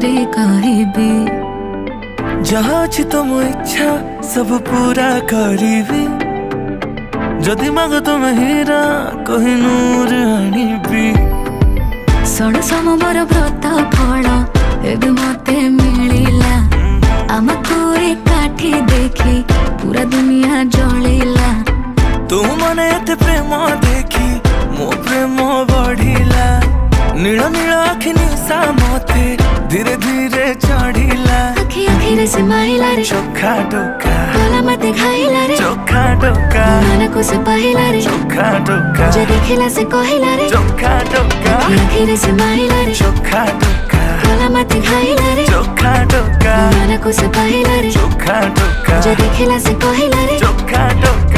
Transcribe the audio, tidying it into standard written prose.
करे कहबी जहाँ अछि तुम इच्छा सब पूरा करीबी जदि माग तुम हीरा कोहिनूर आनिबी षण समर व्रत फल एबे मते मिलिला आमको एकाठी देखी पूरा दुनिया जलिला तू मने एते प्रेम देखी मो प्रेम बढ़िला नील नील आखि निशा मते धीरे धीरे चढ़िला आखि आखिरे से माहिला रे चोखा टोका गला मते खाइला रे चोखा टोका मन को से पहिला रे चोखा टोका जे देखिला से कहिला रे चोखा टोका आखि आखिरे से माहिला रे चोखा टोका गला मते खाइला रे चोखा टोका मन को से पहिला रे चोखा टोका जे देखिला से कहिला रे चोखा टोका।